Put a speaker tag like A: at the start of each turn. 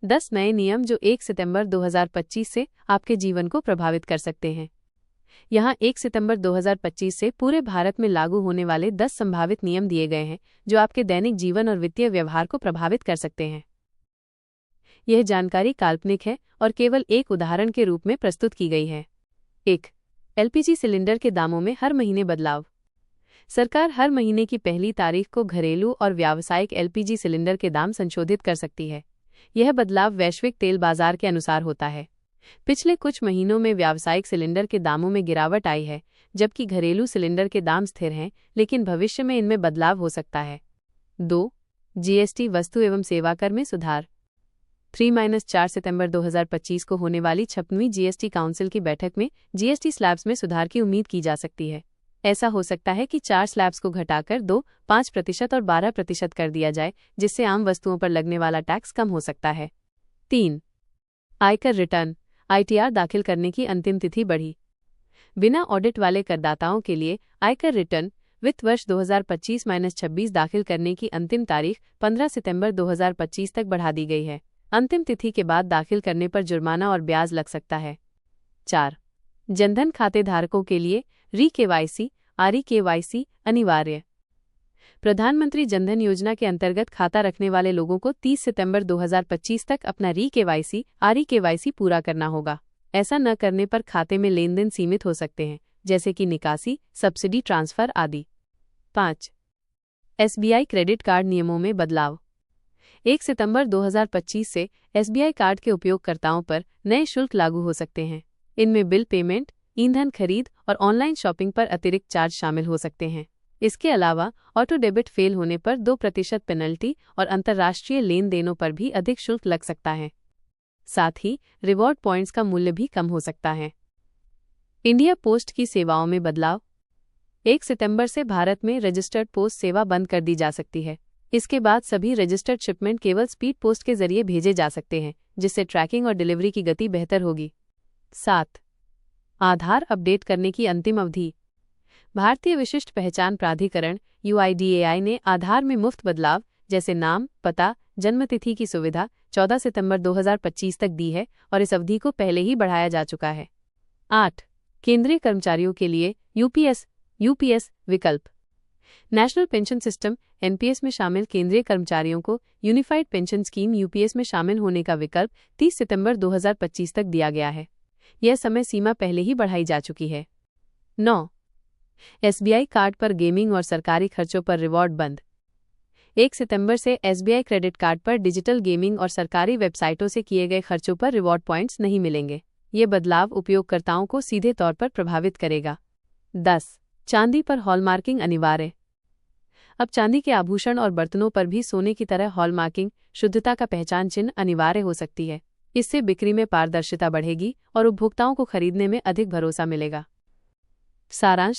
A: 10 नए नियम जो 1 सितंबर 2025 से आपके जीवन को प्रभावित कर सकते हैं। यहाँ 1 सितंबर 2025 से पूरे भारत में लागू होने वाले 10 संभावित नियम दिए गए हैं जो आपके दैनिक जीवन और वित्तीय व्यवहार को प्रभावित कर सकते हैं। यह जानकारी काल्पनिक है और केवल एक उदाहरण के रूप में प्रस्तुत की गई है। 1. एलपीजी सिलेंडर के दामों में हर महीने बदलाव। सरकार हर महीने की पहली तारीख को घरेलू और व्यावसायिक एलपीजी सिलेंडर के दाम संशोधित कर सकती है। यह बदलाव वैश्विक तेल बाजार के अनुसार होता है। पिछले कुछ महीनों में व्यावसायिक सिलेंडर के दामों में गिरावट आई है, जबकि घरेलू सिलेंडर के दाम स्थिर हैं, लेकिन भविष्य में इनमें बदलाव हो सकता है। 2. जीएसटी वस्तु एवं सेवा कर में सुधार। 3-4 सितंबर 2025 को होने वाली 56वीं जीएसटी काउंसिल की बैठक में जीएसटी स्लैब्स में सुधार की उम्मीद की जा सकती है। ऐसा हो सकता है कि 4 स्लैब्स को घटाकर 2, 5% और 12% कर दिया जाए, जिससे आम वस्तुओं पर लगने वाला टैक्स कम हो सकता है। 3. आयकर रिटर्न आईटीआर दाखिल करने की अंतिम तिथि बढ़ी। बिना ऑडिट वाले करदाताओं के लिए आयकर रिटर्न वित्त वर्ष 2025-26 दाखिल करने की अंतिम तारीख 15 सितंबर 2025 तक बढ़ा दी गई है। अंतिम तिथि के बाद दाखिल करने पर जुर्माना और ब्याज लग सकता है। 4. जनधन खाते धारकों के लिए री-केवाईसी आर-केवाईसी अनिवार्य। प्रधानमंत्री जनधन योजना के अंतर्गत खाता रखने वाले लोगों को 30 सितंबर 2025 तक अपना री-केवाईसी आर-केवाईसी पूरा करना होगा। ऐसा न करने पर खाते में लेन देन सीमित हो सकते हैं, जैसे कि निकासी, सब्सिडी ट्रांसफर आदि। 5. एसबीआई क्रेडिट कार्ड नियमों में बदलाव। 1 सितंबर 2025 से एसबीआई कार्ड के उपयोगकर्ताओं पर नए शुल्क लागू हो सकते हैं। इनमें बिल पेमेंट, ईंधन खरीद और ऑनलाइन शॉपिंग पर अतिरिक्त चार्ज शामिल हो सकते हैं। इसके अलावा ऑटो डेबिट फेल होने पर 2% पेनल्टी और अंतर्राष्ट्रीय लेन देनों पर भी अधिक शुल्क लग सकता है। साथ ही रिवॉर्ड पॉइंट्स का मूल्य भी कम हो सकता है। इंडिया पोस्ट की सेवाओं में बदलाव। 1 सितंबर से भारत में रजिस्टर्ड पोस्ट सेवा बंद कर दी जा सकती है। इसके बाद सभी रजिस्टर्ड शिपमेंट केवल स्पीड पोस्ट के जरिए भेजे जा सकते हैं, जिससे ट्रैकिंग और डिलीवरी की गति बेहतर होगी। 7. आधार अपडेट करने की अंतिम अवधि। भारतीय विशिष्ट पहचान प्राधिकरण (UIDAI) ने आधार में मुफ्त बदलाव जैसे नाम, पता, जन्मतिथि की सुविधा 14 सितंबर 2025 तक दी है और इस अवधि को पहले ही बढ़ाया जा चुका है। 8. केंद्रीय कर्मचारियों के लिए यूपीएस विकल्प। नेशनल पेंशन सिस्टम (एनपीएस) में शामिल केंद्रीय कर्मचारियों को यूनिफाइड पेंशन स्कीम (यूपीएस) में शामिल होने का विकल्प 30 सितंबर 2025 तक दिया गया है। यह समय सीमा पहले ही बढ़ाई जा चुकी है। 9. एसबीआई कार्ड पर गेमिंग और सरकारी खर्चों पर रिवॉर्ड बंद। 1 सितंबर से एसबीआई क्रेडिट कार्ड पर डिजिटल गेमिंग और सरकारी वेबसाइटों से किए गए खर्चों पर रिवॉर्ड पॉइंट्स नहीं मिलेंगे। ये बदलाव उपयोगकर्ताओं को सीधे तौर पर प्रभावित करेगा। 10. चांदी पर हॉलमार्किंग अनिवार्य। अब चांदी के आभूषण और बर्तनों पर भी सोने की तरह हॉलमार्किंग, शुद्धता का पहचान चिन्ह, अनिवार्य हो सकती है। इससे बिक्री में पारदर्शिता बढ़ेगी और उपभोक्ताओं को खरीदने में अधिक भरोसा मिलेगा। सारांश